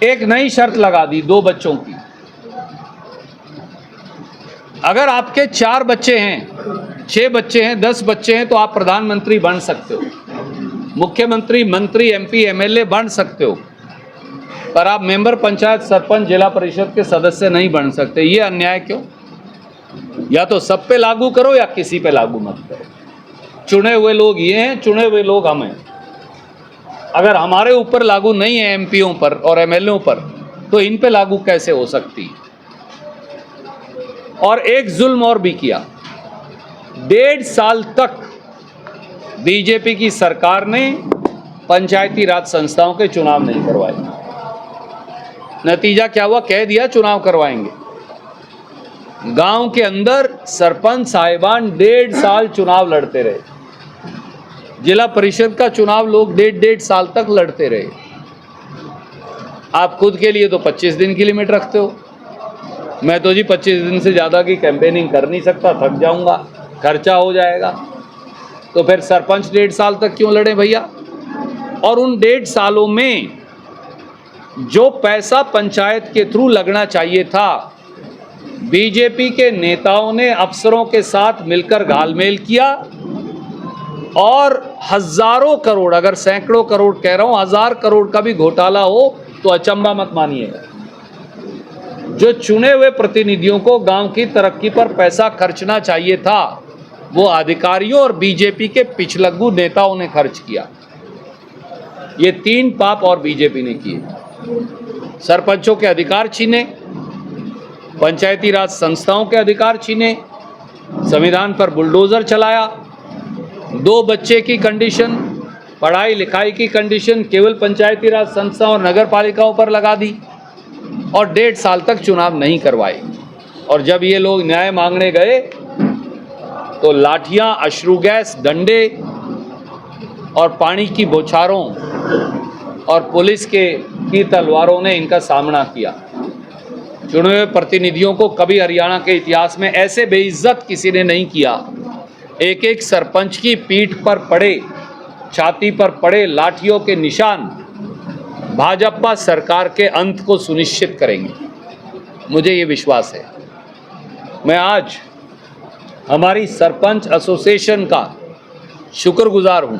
एक नई शर्त लगा दी 2 बच्चों की। अगर आपके 4 बच्चे हैं, 6 बच्चे हैं, 10 बच्चे हैं तो आप प्रधानमंत्री बन सकते हो, मुख्यमंत्री, मंत्री, एमपी, एमएलए बन सकते हो, पर आप मेंबर पंचायत, सरपंच, जिला परिषद के सदस्य नहीं बन सकते। ये अन्याय क्यों? या तो सब पे लागू करो या किसी पे लागू मत करो। चुने हुए लोग ये हैं, चुने हुए लोग हम हैं। अगर हमारे ऊपर लागू नहीं है, एमपीओं पर और एमएलएओं पर, तो इन पे लागू कैसे हो सकती? और एक जुल्म और भी किया। 1.5 साल तक बीजेपी की सरकार ने पंचायती राज संस्थाओं के चुनाव नहीं करवाए। नतीजा क्या हुआ? कह दिया चुनाव करवाएंगे। गांव के अंदर सरपंच साहिबान 1.5 साल चुनाव लड़ते रहे। जिला परिषद का चुनाव लोग 1.5 साल तक लड़ते रहे। आप खुद के लिए तो 25 दिन की लिमिट रखते हो। मैं तो जी 25 दिन से ज़्यादा की कैंपेनिंग कर नहीं सकता, थक जाऊंगा, खर्चा हो जाएगा। तो फिर सरपंच 1.5 साल तक क्यों लड़े भैया? और उन 1.5 सालों में जो पैसा पंचायत के थ्रू लगना चाहिए था, बीजेपी के नेताओं ने अफसरों के साथ मिलकर घालमेल किया और हजारों करोड़, अगर सैकड़ों करोड़ कह रहा हूं, 1000 करोड़ का भी घोटाला हो तो अचंभा मत मानिएगा। जो चुने हुए प्रतिनिधियों को गांव की तरक्की पर पैसा खर्चना चाहिए था, वो अधिकारियों और बीजेपी के पिछलग्गू नेताओं ने खर्च किया। ये 3 पाप और बीजेपी ने किए। सरपंचों के अधिकार छीने, पंचायती राज संस्थाओं के अधिकार छीने, संविधान पर बुलडोजर चलाया, 2 बच्चे की कंडीशन, पढ़ाई लिखाई की कंडीशन केवल पंचायती राज संस्था और नगर पालिकाओं पर लगा दी और 1.5 साल तक चुनाव नहीं करवाए। और जब ये लोग न्याय मांगने गए तो लाठियां, अश्रु गैस, डंडे और पानी की बौछारों और पुलिस की तलवारों ने इनका सामना किया। चुने हुए प्रतिनिधियों को कभी हरियाणा के इतिहास में ऐसे बेइज्जत किसी ने नहीं किया। एक एक सरपंच की पीठ पर पड़े, छाती पर पड़े लाठियों के निशान भाजपा सरकार के अंत को सुनिश्चित करेंगे, मुझे ये विश्वास है। मैं आज हमारी सरपंच एसोसिएशन का शुक्रगुजार हूँ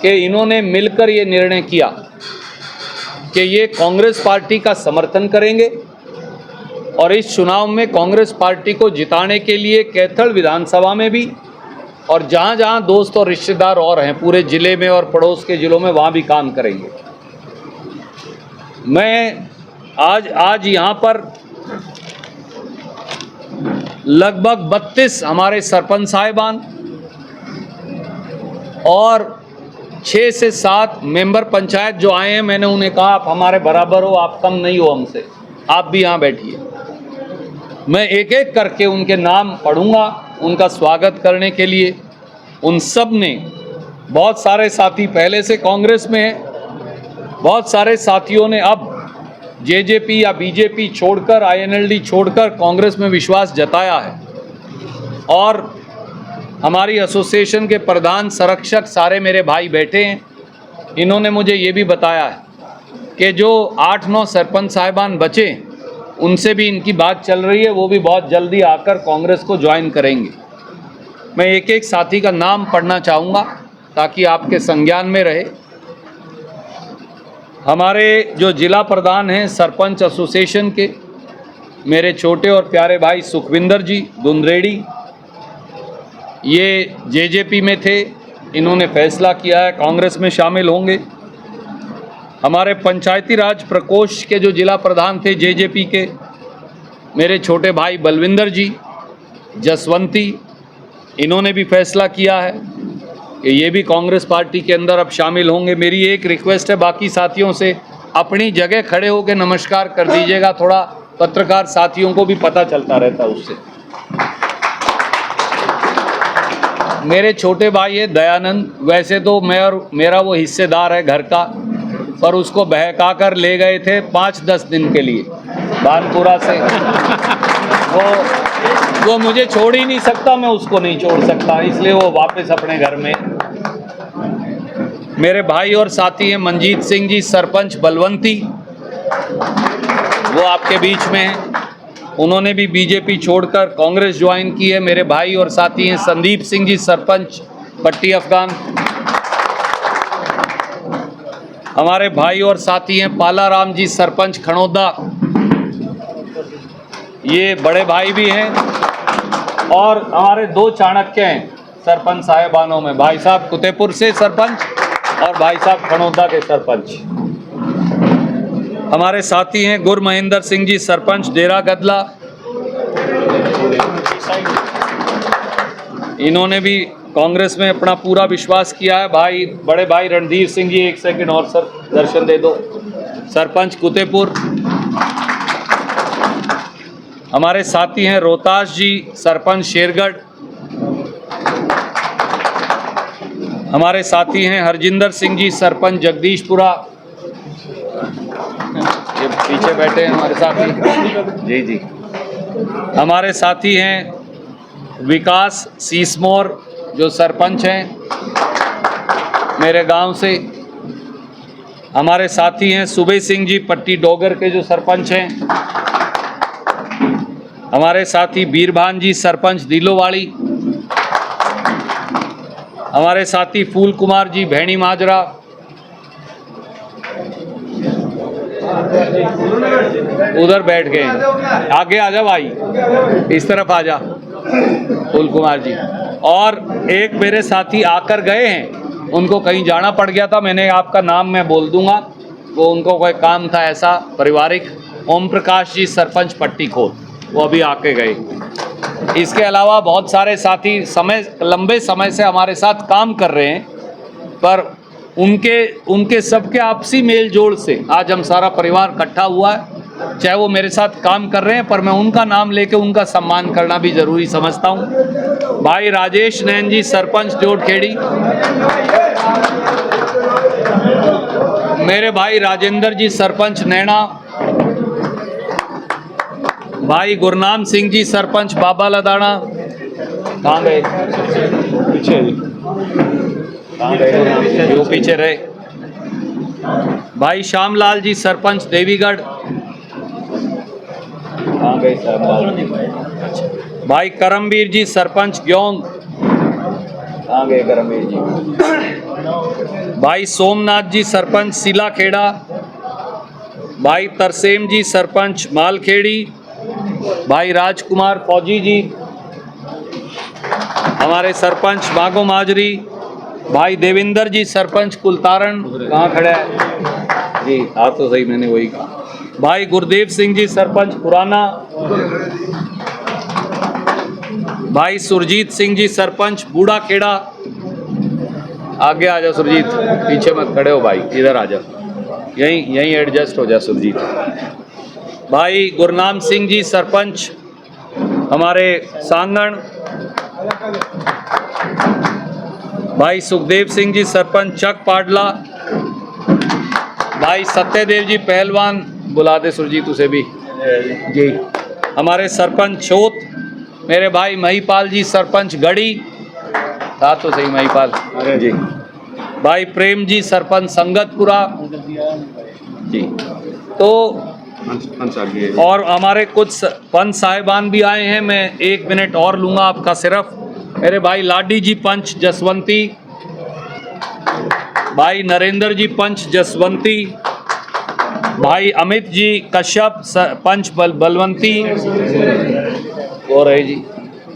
कि इन्होंने मिलकर ये निर्णय किया कि ये कांग्रेस पार्टी का समर्थन करेंगे और इस चुनाव में कांग्रेस पार्टी को जिताने के लिए कैथल विधानसभा में भी और जहाँ जहाँ दोस्त और रिश्तेदार और हैं पूरे ज़िले में और पड़ोस के ज़िलों में, वहाँ भी काम करेंगे। मैं आज यहाँ पर लगभग 32 हमारे सरपंच साहिबान और 6 से 7 मेंबर पंचायत जो आए हैं, मैंने उन्हें कहा आप हमारे बराबर हो, आप कम नहीं हो हमसे, आप भी यहाँ बैठिए। मैं एक एक करके उनके नाम पढ़ूंगा उनका स्वागत करने के लिए। उन सब ने, बहुत सारे साथी पहले से कांग्रेस में हैं, बहुत सारे साथियों ने अब जेजेपी या बीजेपी छोड़कर, आईएनएलडी छोड़कर कांग्रेस में विश्वास जताया है। और हमारी एसोसिएशन के प्रधान संरक्षक सारे मेरे भाई बैठे हैं। इन्होंने मुझे ये भी बताया है कि जो 8-9 सरपंच साहिबान बचे, उनसे भी इनकी बात चल रही है, वो भी बहुत जल्दी आकर कांग्रेस को ज्वाइन करेंगे। मैं एक एक साथी का नाम पढ़ना चाहूँगा ताकि आपके संज्ञान में रहे। हमारे जो जिला प्रधान हैं सरपंच एसोसिएशन के, मेरे छोटे और प्यारे भाई सुखविंदर जी दुंदरेड़ी, ये जेजेपी में थे, इन्होंने फैसला किया है कांग्रेस में शामिल होंगे। हमारे पंचायती राज प्रकोष्ठ के जो जिला प्रधान थे जेजेपी के, मेरे छोटे भाई बलविंदर जी जसवंती, इन्होंने भी फैसला किया है कि ये भी कांग्रेस पार्टी के अंदर अब शामिल होंगे। मेरी एक रिक्वेस्ट है बाकी साथियों से, अपनी जगह खड़े होकर नमस्कार कर दीजिएगा, थोड़ा पत्रकार साथियों को भी पता चलता रहता उससे। मेरे छोटे भाई है दयानंद, वैसे तो मैं और मेरा वो हिस्सेदार है घर का, पर उसको बहका कर ले गए थे 5-10 दिन के लिए बानपुरा से। वो मुझे छोड़ ही नहीं सकता, मैं उसको नहीं छोड़ सकता, इसलिए वो वापस अपने घर में। मेरे भाई और साथी हैं मंजीत सिंह जी सरपंच बलवंती, वो आपके बीच में हैं। उन्होंने भी बीजेपी छोड़कर कांग्रेस ज्वाइन की है। मेरे भाई और साथी हैं संदीप सिंह जी, सरपंच पट्टी अफगान। हमारे भाई और साथी हैं पालाराम जी, सरपंच खड़ौदा। ये बड़े भाई भी हैं। और हमारे दो चाणक्य हैं सरपंच साहेबानों में, भाई साहब कुतेपुर से सरपंच और भाई साहब खड़ौदा के सरपंच। हमारे साथी हैं गुर महेंद्र सिंह जी, सरपंच डेरा गदला। इन्होंने भी कांग्रेस में अपना पूरा विश्वास किया है। भाई बड़े भाई रणधीर सिंह जी, एक सेकंड और सर दर्शन दे दो, सरपंच कुतेपुर। हमारे साथी हैं रोहतास जी, सरपंच शेरगढ़। हमारे साथी हैं हरजिंदर सिंह जी, सरपंच जगदीशपुरा। ये पीछे बैठे हैं हमारे साथी जी जी। हमारे साथी हैं विकास सीसमोर, जो सरपंच हैं मेरे गांव से। हमारे साथी हैं सुबे सिंह जी, पट्टी डोगर के जो सरपंच हैं। हमारे साथी बीरभान जी, सरपंच दिलोवाड़ी। हमारे साथी फूल कुमार जी, भैणी माजरा। उधर बैठ गए, आगे आ जा भाई, इस तरफ आ जा फूल कुमार जी। और एक मेरे साथी आकर गए हैं, उनको कहीं जाना पड़ गया था, मैंने आपका नाम मैं बोल दूंगा, वो उनको कोई काम था ऐसा पारिवारिक। ओम प्रकाश जी, सरपंच पट्टी खोल, वो अभी आके गए। इसके अलावा बहुत सारे साथी लंबे समय से हमारे साथ काम कर रहे हैं, पर उनके सबके आपसी मेल जोड़ से आज हम सारा परिवार इकट्ठा हुआ है। चाहे वो मेरे साथ काम कर रहे हैं, पर मैं उनका नाम लेके उनका सम्मान करना भी जरूरी समझता हूँ। भाई राजेश नैन जी, सरपंच जोटखेड़ी। मेरे भाई राजेंद्र जी, सरपंच नैना। भाई गुरनाम सिंह जी, सरपंच बाबा लदाना। कहाँ गए? पीछे वो पीछे रहे। भाई श्यामलाल जी, सरपंच देवीगढ़। कहाँ गए श्यामलाल? भाई करमवीर जी, सरपंच ग्योंग। कहाँ गए करमवीर जी? भाई सोमनाथ जी, सरपंच सिलाखेड़ा। भाई तरसेम जी, सरपंच मालखेड़ी। भाई राजकुमार फौजी जी, हमारे सरपंच बागो माजरी। भाई देविंदर जी, सरपंच कुलतारण। कहाँ खड़ा है जी? हाँ तो सही, मैंने वही कहा। भाई गुरदेव सिंह जी, सरपंच पुराना। भाई सुरजीत सिंह जी, सरपंच बूढ़ा खेड़ा। आगे आ जाओ सुरजीत, पीछे मत खड़े हो भाई, इधर आ जाओ, यहीं एडजस्ट हो जा सुरजीत। भाई गुरनाम सिंह जी, सरपंच हमारे सांगण। भाई सुखदेव सिंह जी, सरपंच चक पाडला। भाई सत्यदेव जी पहलवान, बुला दे सुरजीत उसे भी जी। हमारे सरपंच छोत, मेरे भाई महिपाल जी, सरपंच गढ़ी। था तो सही महिपाल जी। भाई प्रेम जी, सरपंच संगतपुरा जी। तो और हमारे कुछ पंच साहिबान भी आए हैं, मैं 1 मिनट और लूँगा आपका सिर्फ। मेरे भाई लाडी जी, पंच जसवंती। भाई नरेंद्र जी, पंच जसवंती। भाई अमित जी कश्यप, पंच बलवंती हो रहे जी।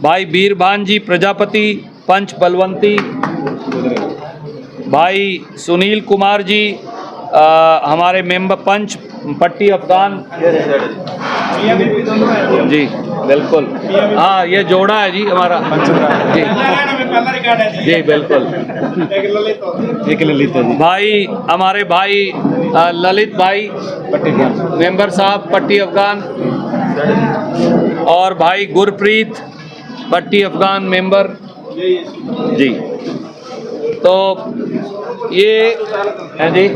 भाई बीरभान जी प्रजापति, पंच बलवंती। भाई सुनील कुमार जी, हमारे मेंबर पंच पट्टी अफगान जी, बिल्कुल। हाँ ये जोड़ा है जी हमारा जी जी, बिल्कुल। एक ललित जी। भाई हमारे भाई ललित भाई मेंबर साहब पट्टी अफगान। और भाई गुरप्रीत पट्टी अफगान मेंबर जी। तो ये है जी।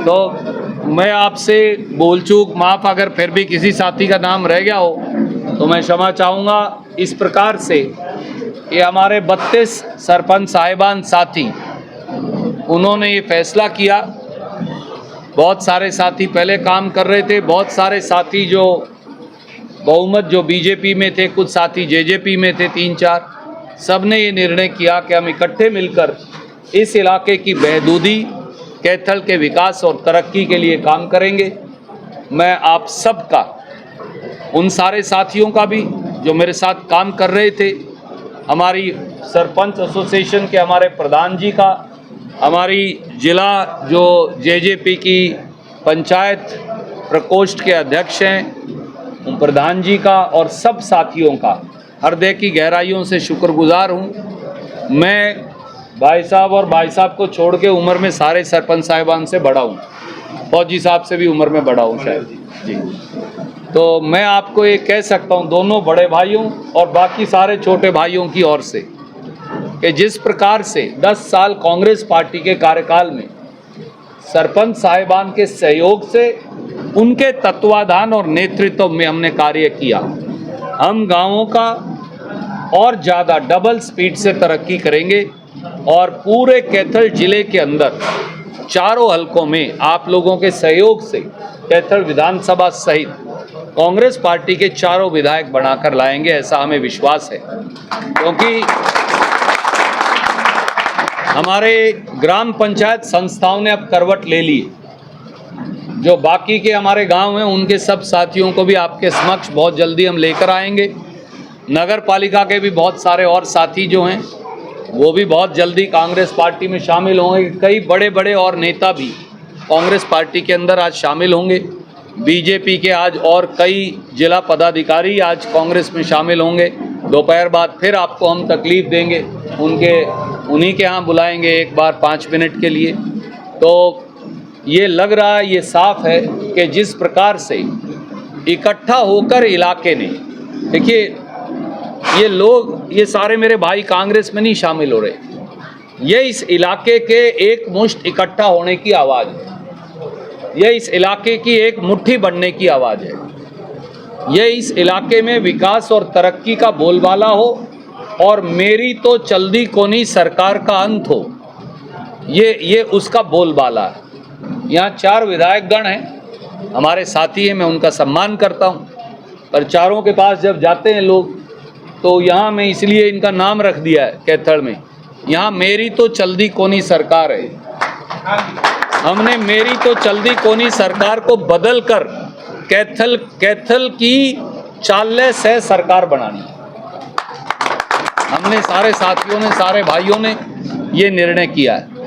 तो मैं आपसे बोल चूक माफ़, अगर फिर भी किसी साथी का नाम रह गया हो तो मैं क्षमा चाहूँगा। इस प्रकार से ये हमारे 32 सरपंच साहिबान साथी, उन्होंने ये फैसला किया बहुत सारे साथी पहले काम कर रहे थे, बहुत सारे साथी जो बहुमत जो बीजेपी में थे, कुछ साथी जेजेपी में थे, 3-4, सब ने ये निर्णय किया कि हम इकट्ठे मिलकर इस इलाके की बहबूदी, कैथल के विकास और तरक्की के लिए काम करेंगे। मैं आप सबका, उन सारे साथियों का भी जो मेरे साथ काम कर रहे थे, हमारी सरपंच एसोसिएशन के हमारे प्रधान जी का, हमारी जिला जो जेजेपी की पंचायत प्रकोष्ठ के अध्यक्ष हैं उन प्रधान जी का, और सब साथियों का हृदय की गहराइयों से शुक्रगुजार हूँ। मैं भाई साहब और भाई साहब को छोड़ के उम्र में सारे सरपंच साहिबान से बड़ा हूँ, फौजी साहब से भी उम्र में बड़ा हूँ शायद जी। तो मैं आपको ये कह सकता हूँ दोनों बड़े भाइयों और बाकी सारे छोटे भाइयों की ओर से कि जिस प्रकार से 10 साल कांग्रेस पार्टी के कार्यकाल में सरपंच साहिबान के सहयोग से, उनके तत्वाधान और नेतृत्व में हमने कार्य किया, हम गांवों का और ज़्यादा डबल स्पीड से तरक्की करेंगे और पूरे कैथल जिले के अंदर चारों हलकों में आप लोगों के सहयोग से कैथल विधानसभा सहित कांग्रेस पार्टी के चारों विधायक बनाकर लाएंगे, ऐसा हमें विश्वास है। क्योंकि हमारे ग्राम पंचायत संस्थाओं ने अब करवट ले ली, जो बाकी के हमारे गांव हैं उनके सब साथियों को भी आपके समक्ष बहुत जल्दी हम लेकर आएंगे। नगर पालिका के भी बहुत सारे और साथी जो हैं वो भी बहुत जल्दी कांग्रेस पार्टी में शामिल होंगे। कई बड़े बड़े और नेता भी कांग्रेस पार्टी के अंदर आज शामिल होंगे। बीजेपी के आज और कई जिला पदाधिकारी आज कांग्रेस में शामिल होंगे। दोपहर बाद फिर आपको हम तकलीफ देंगे, उन्हीं के यहाँ बुलाएंगे एक बार 5 मिनट के लिए। तो ये लग रहा है, ये साफ है कि जिस प्रकार से इकट्ठा होकर इलाके ने, देखिए ये लोग, ये सारे मेरे भाई कांग्रेस में नहीं शामिल हो रहे, ये इस इलाके के एक मुश्त इकट्ठा होने की आवाज़ है, ये इस इलाके की एक मुट्ठी बनने की आवाज़ है, ये इस इलाके में विकास और तरक्की का बोलबाला हो और मेरी तो चल्दी कोनी सरकार का अंत हो, ये उसका बोलबाला है। यहाँ 4 विधायकगण हैं, हमारे साथी हैं, मैं उनका सम्मान करता हूँ, पर चारों के पास जब जाते हैं लोग तो यहाँ मैं इसलिए इनका नाम रख दिया है कैथल में, यहाँ मेरी तो चल्दी कोनी सरकार है। हमने मेरी तो चल्दी कोनी सरकार को बदल कर कैथल की चाले से सरकार बनानी है। हमने सारे साथियों ने, सारे भाइयों ने ये निर्णय किया है।